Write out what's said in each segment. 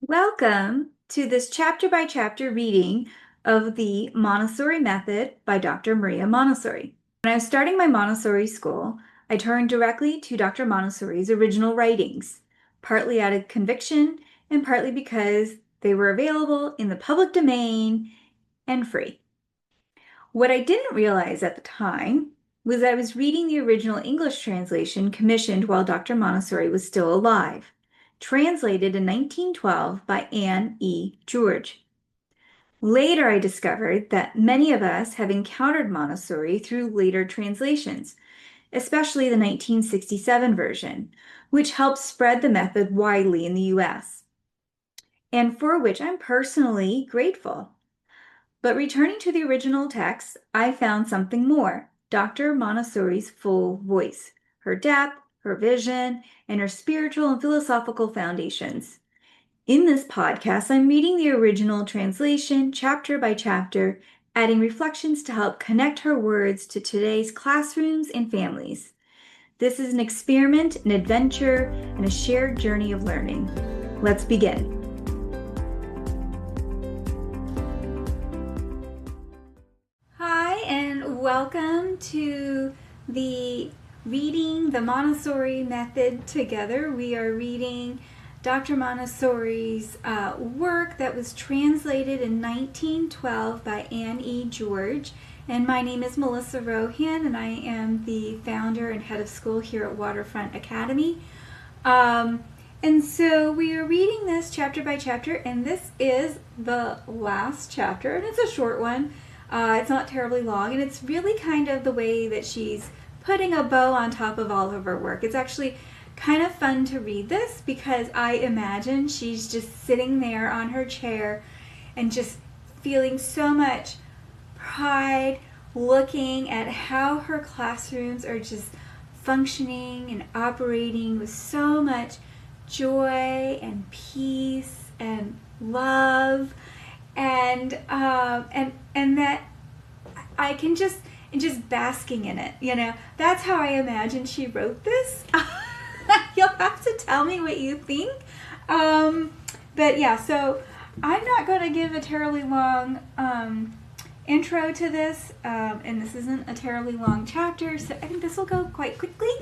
Welcome to this chapter by chapter reading of the Montessori Method by Dr. Maria Montessori. When I was starting my Montessori school, I turned directly to Dr. Montessori's original writings, partly out of conviction and partly because they were available in the public domain and free. What I didn't realize at the time was I was reading the original English translation commissioned while Dr. Montessori was still alive, translated in 1912 by Anne E. George. Later, I discovered that many of us have encountered Montessori through later translations, especially the 1967 version, which helped spread the method widely in the US, and for which I'm personally grateful. But returning to the original text, I found something more: Dr. Montessori's full voice, her depth, her vision, and her spiritual and philosophical foundations. In this podcast, I'm reading the original translation chapter by chapter, adding reflections to help connect her words to today's classrooms and families. This is an experiment, an adventure, and a shared journey of learning. Let's begin. Hi, and welcome to the Reading the Montessori Method together. We are reading Dr. Montessori's work that was translated in 1912 by Anne E. George. And my name is Melissa Rohan, and I am the founder and head of school here at Waterfront Academy. And so we are reading this chapter by chapter, and this is the last chapter, and it's a short one. It's not terribly long, and it's really kind of the way that she's putting a bow on top of all of her work. It's actually kind of fun to read this because I imagine she's just sitting there on her chair and just feeling so much pride, looking at how her classrooms are just functioning and operating with so much joy and peace and love, and that I can just basking in it. That's how I imagine she wrote this. You'll have to tell me what you think. But yeah, so I'm not going to give a terribly long intro to this, and this isn't a terribly long chapter, so I think this will go quite quickly,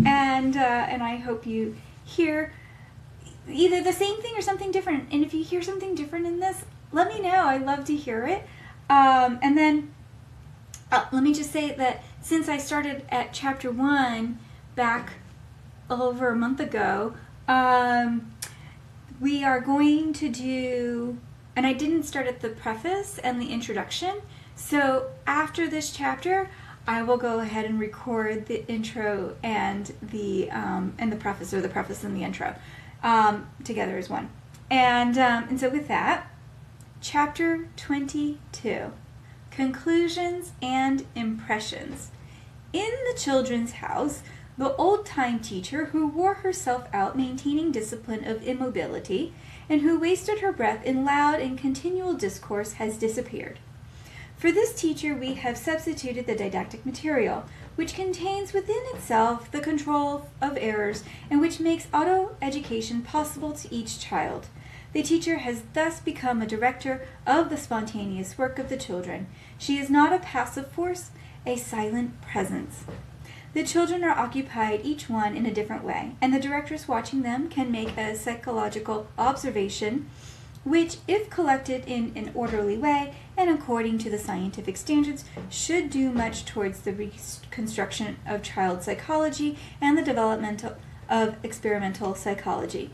and I hope you hear either the same thing or something different. And if you hear something different in this, let me know. I'd love to hear it. And then let me just say that since I started at chapter 1 back over a month ago, we are going to do, and I didn't start at the preface and the introduction, so after this chapter I will go ahead and record the intro and the preface, or the preface and the intro together as one. And so with that, chapter 22, Conclusions and Impressions. In the children's house, the old-time teacher who wore herself out maintaining discipline of immobility and who wasted her breath in loud and continual discourse has disappeared. For this teacher we have substituted the didactic material, which contains within itself the control of errors and which makes auto-education possible to each child. The teacher has thus become a director of the spontaneous work of the children. She is not a passive force, a silent presence. The children are occupied, each one in a different way, and the directors watching them can make a psychological observation which, if collected in an orderly way and according to the scientific standards, should do much towards the reconstruction of child psychology and the development of experimental psychology.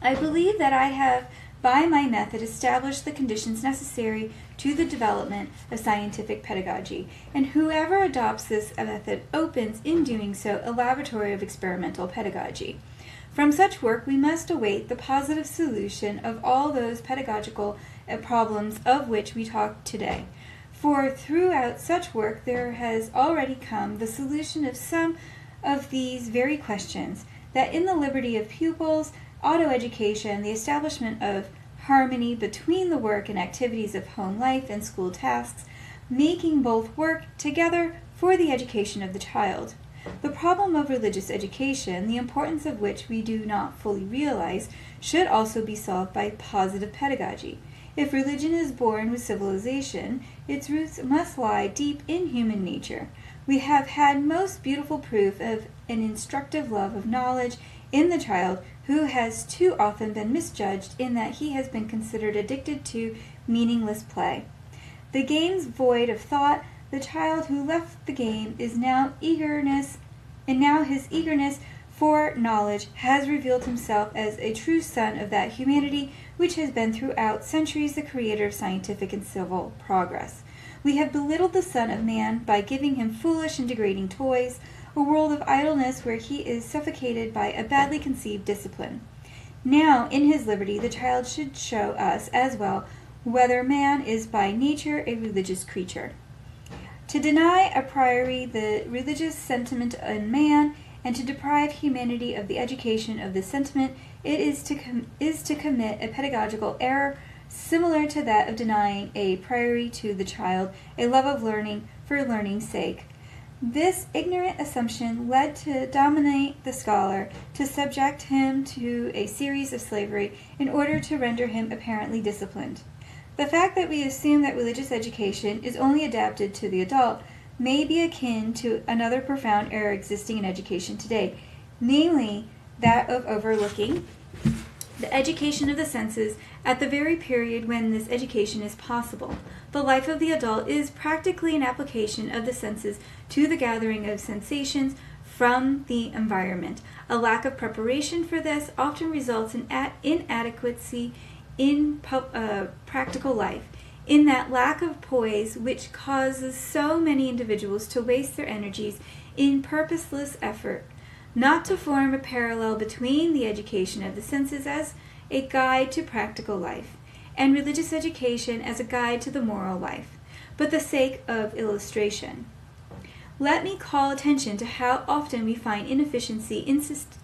I believe that I have, by my method, established the conditions necessary to the development of scientific pedagogy, and whoever adopts this method opens, in doing so, a laboratory of experimental pedagogy. From such work, we must await the positive solution of all those pedagogical problems of which we talk today. For throughout such work there has already come the solution of some of these very questions, that in the liberty of pupils, autoeducation, the establishment of harmony between the work and activities of home life and school tasks, making both work together for the education of the child. The problem of religious education, the importance of which we do not fully realize, should also be solved by positive pedagogy. If religion is born with civilization, its roots must lie deep in human nature. We have had most beautiful proof of an instructive love of knowledge in the child who has too often been misjudged in that he has been considered addicted to meaningless play. The games void of thought, the child who left the game is now eagerness, and now his eagerness for knowledge has revealed himself as a true son of that humanity which has been throughout centuries the creator of scientific and civil progress. We have belittled the Son of Man by giving him foolish and degrading toys, a world of idleness where he is suffocated by a badly conceived discipline. Now, in his liberty, the child should show us as well whether man is by nature a religious creature. To deny a priori the religious sentiment in man, and to deprive humanity of the education of this sentiment, it is to commit a pedagogical error similar to that of denying a priori to the child a love of learning for learning's sake. This ignorant assumption led to dominate the scholar, to subject him to a series of slavery in order to render him apparently disciplined. The fact that we assume that religious education is only adapted to the adult may be akin to another profound error existing in education today, namely that of overlooking the education of the senses at the very period when this education is possible. The life of the adult is practically an application of the senses to the gathering of sensations from the environment. A lack of preparation for this often results in inadequacy in practical life, in that lack of poise which causes so many individuals to waste their energies in purposeless effort. Not to form a parallel between the education of the senses as a guide to practical life, and religious education as a guide to the moral life, but the sake of illustration. Let me call attention to how often we find inefficiency,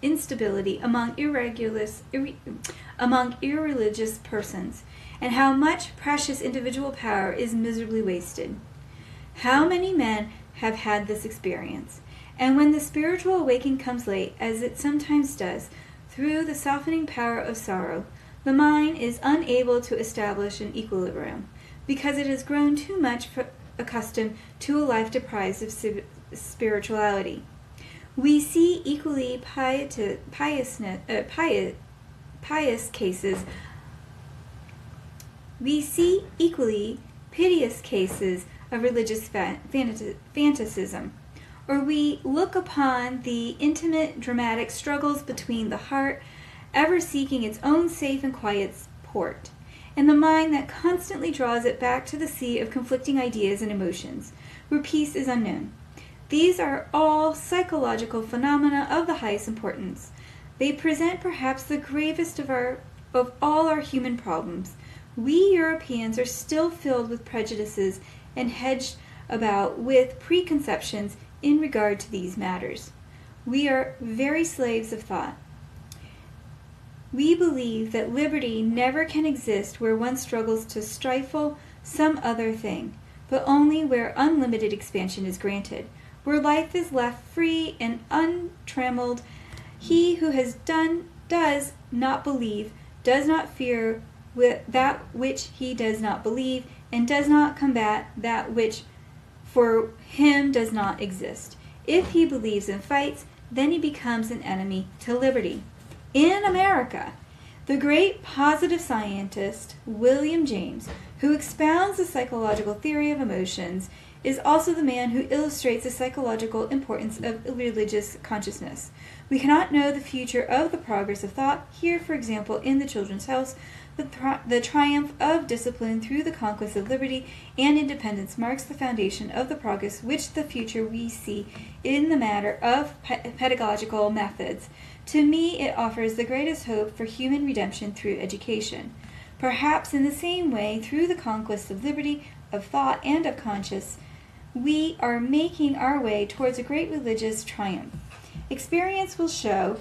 instability among irreligious persons, and how much precious individual power is miserably wasted. How many men have had this experience? And when the spiritual awakening comes late, as it sometimes does, through the softening power of sorrow, the mind is unable to establish an equilibrium, because it has grown too much accustomed to a life deprived of spirituality. We see equally pious cases. We see equally piteous cases of religious fanaticism. Or we look upon the intimate, dramatic struggles between the heart, ever seeking its own safe and quiet port, and the mind that constantly draws it back to the sea of conflicting ideas and emotions, where peace is unknown. These are all psychological phenomena of the highest importance. They present perhaps the gravest of all our human problems. We Europeans are still filled with prejudices and hedged about with preconceptions in regard to these matters. We are very slaves of thought. We believe that liberty never can exist where one struggles to stifle some other thing, but only where unlimited expansion is granted, where life is left free and untrammeled. He who does not believe, does not fear with that which he does not believe, and does not combat that which for him does not exist. If he believes and fights, then he becomes an enemy to liberty. In America, the great positive scientist William James, who expounds the psychological theory of emotions, is also the man who illustrates the psychological importance of religious consciousness. We cannot know the future of the progress of thought. Here, for example, in the Children's House, the triumph of discipline through the conquest of liberty and independence marks the foundation of the progress which the future we see in the matter of pedagogical methods. To me, it offers the greatest hope for human redemption through education. Perhaps in the same way, through the conquest of liberty, of thought, and of conscience, we are making our way towards a great religious triumph. Experience will show,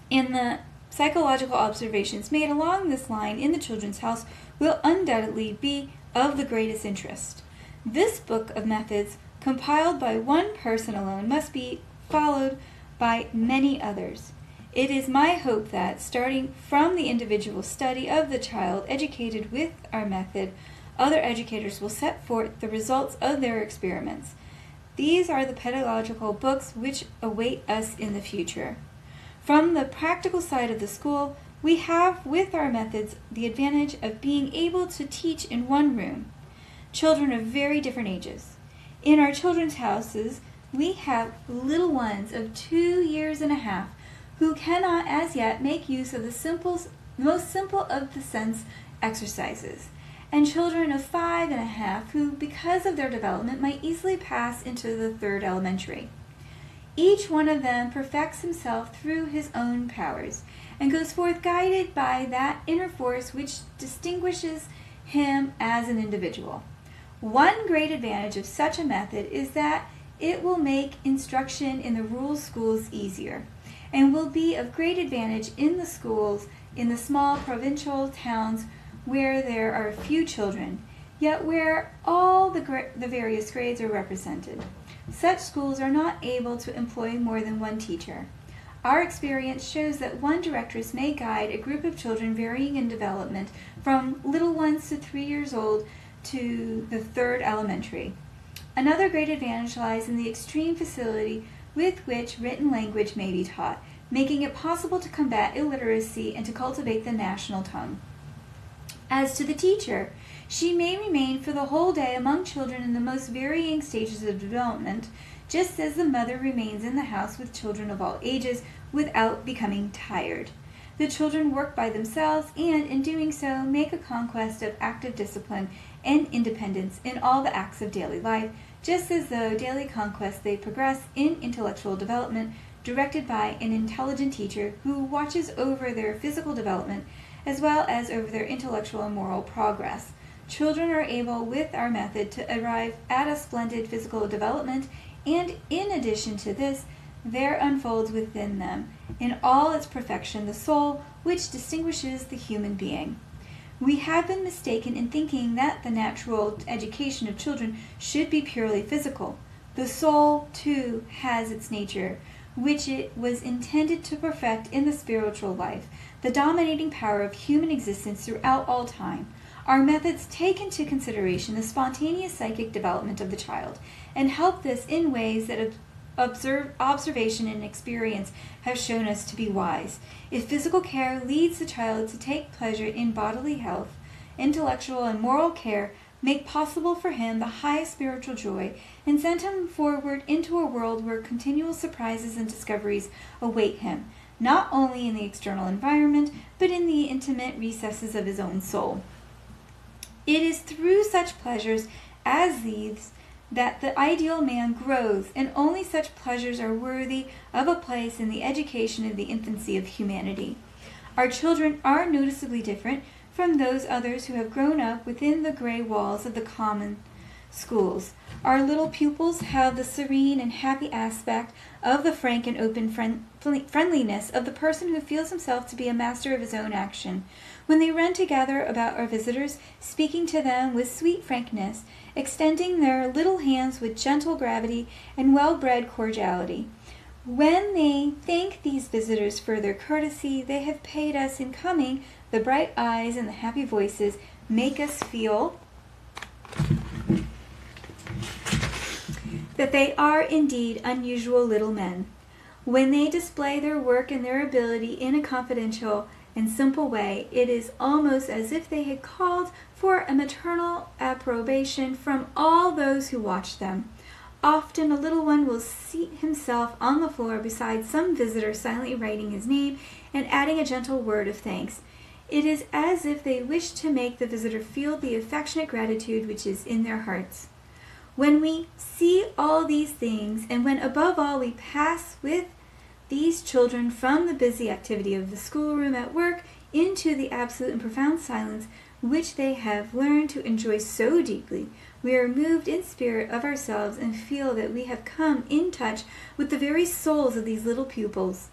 in the psychological observations made along this line in the Children's House will undoubtedly be of the greatest interest. This book of methods, compiled by one person alone, must be followed by many others. It is my hope that, starting from the individual study of the child educated with our method, other educators will set forth the results of their experiments. These are the pedagogical books which await us in the future. From the practical side of the school, we have with our methods the advantage of being able to teach in one room children of very different ages. In our children's houses, we have little ones of 2.5 years who cannot as yet make use of the most simple of the sense exercises, and children of 5.5 who, because of their development, might easily pass into the 3rd elementary. Each one of them perfects himself through his own powers, and goes forth guided by that inner force which distinguishes him as an individual. One great advantage of such a method is that it will make instruction in the rural schools easier, and will be of great advantage in the schools in the small provincial towns where there are few children, yet where all the various grades are represented. Such schools are not able to employ more than one teacher. Our experience shows that one directress may guide a group of children varying in development from little ones to 3 years old to the 3rd elementary. Another great advantage lies in the extreme facility with which written language may be taught, making it possible to combat illiteracy and to cultivate the national tongue. As to the teacher, she may remain for the whole day among children in the most varying stages of development, just as the mother remains in the house with children of all ages without becoming tired. The children work by themselves and, in doing so, make a conquest of active discipline and independence in all the acts of daily life, just as though daily conquest they progress in intellectual development, directed by an intelligent teacher who watches over their physical development as well as over their intellectual and moral progress. Children are able, with our method, to arrive at a splendid physical development, and in addition to this, there unfolds within them, in all its perfection, the soul which distinguishes the human being. We have been mistaken in thinking that the natural education of children should be purely physical. The soul, too, has its nature, which it was intended to perfect in the spiritual life, the dominating power of human existence throughout all time. Our methods take into consideration the spontaneous psychic development of the child, and help this in ways that observation and experience have shown us to be wise. If physical care leads the child to take pleasure in bodily health, intellectual and moral care make possible for him the highest spiritual joy, and send him forward into a world where continual surprises and discoveries await him, not only in the external environment, but in the intimate recesses of his own soul. It is through such pleasures as these that the ideal man grows, and only such pleasures are worthy of a place in the education of the infancy of humanity. Our children are noticeably different from those others who have grown up within the gray walls of the common schools. Our little pupils have the serene and happy aspect of the frank and open friendliness of the person who feels himself to be a master of his own action. When they run together about our visitors, speaking to them with sweet frankness, extending their little hands with gentle gravity and well-bred cordiality. When they thank these visitors for their courtesy they have paid us in coming, the bright eyes and the happy voices make us feel that they are indeed unusual little men. When they display their work and their ability in a confidential and simple way, it is almost as if they had called for a maternal approbation from all those who watch them. Often a little one will seat himself on the floor beside some visitor, silently writing his name and adding a gentle word of thanks. It is as if they wish to make the visitor feel the affectionate gratitude which is in their hearts. When we see all these things, and when above all we pass with these children from the busy activity of the schoolroom at work into the absolute and profound silence which they have learned to enjoy so deeply, we are moved in spirit of ourselves and feel that we have come in touch with the very souls of these little pupils.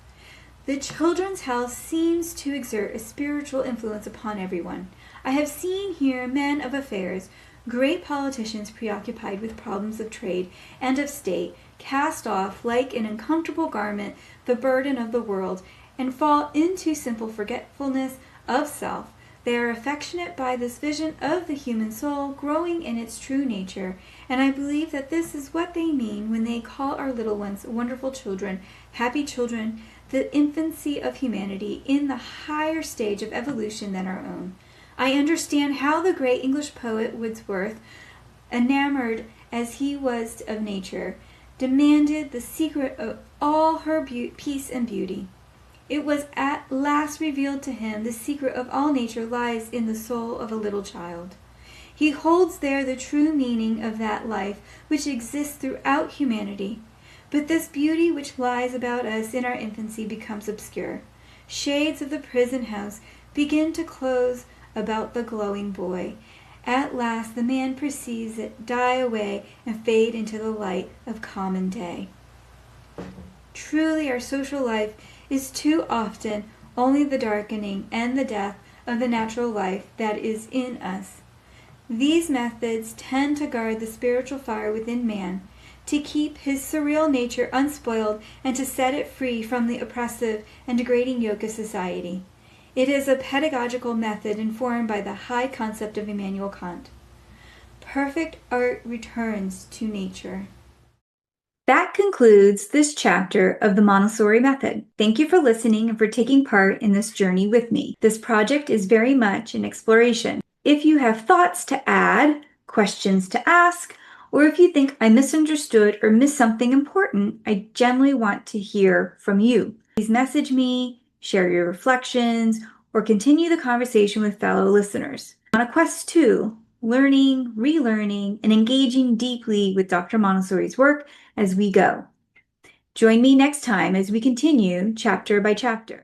The children's house seems to exert a spiritual influence upon everyone. I have seen here men of affairs, great politicians preoccupied with problems of trade and of state, cast off like an uncomfortable garment the burden of the world, and fall into simple forgetfulness of self. They are affectionate by this vision of the human soul growing in its true nature, and I believe that this is what they mean when they call our little ones wonderful children, happy children, the infancy of humanity in the higher stage of evolution than our own. I understand how the great English poet Wordsworth, enamored as he was of nature, demanded the secret of all her peace and beauty. It was at last revealed to him the secret of all nature lies in the soul of a little child. He holds there the true meaning of that life which exists throughout humanity. But this beauty which lies about us in our infancy becomes obscure. Shades of the prison house begin to close about the glowing boy. At last the man perceives it die away and fade into the light of common day. Truly our social life is too often only the darkening and the death of the natural life that is in us. These methods tend to guard the spiritual fire within man, to keep his surreal nature unspoiled, and to set it free from the oppressive and degrading yoke of society. It is a pedagogical method informed by the high concept of Immanuel Kant. Perfect art returns to nature. That concludes this chapter of the Montessori Method. Thank you for listening and for taking part in this journey with me. This project is very much an exploration. If you have thoughts to add, questions to ask, or if you think I misunderstood or missed something important, I genuinely want to hear from you. Please message me, share your reflections, or continue the conversation with fellow listeners. On a quest to learning, relearning, and engaging deeply with Dr. Montessori's work as we go. Join me next time as we continue chapter by chapter.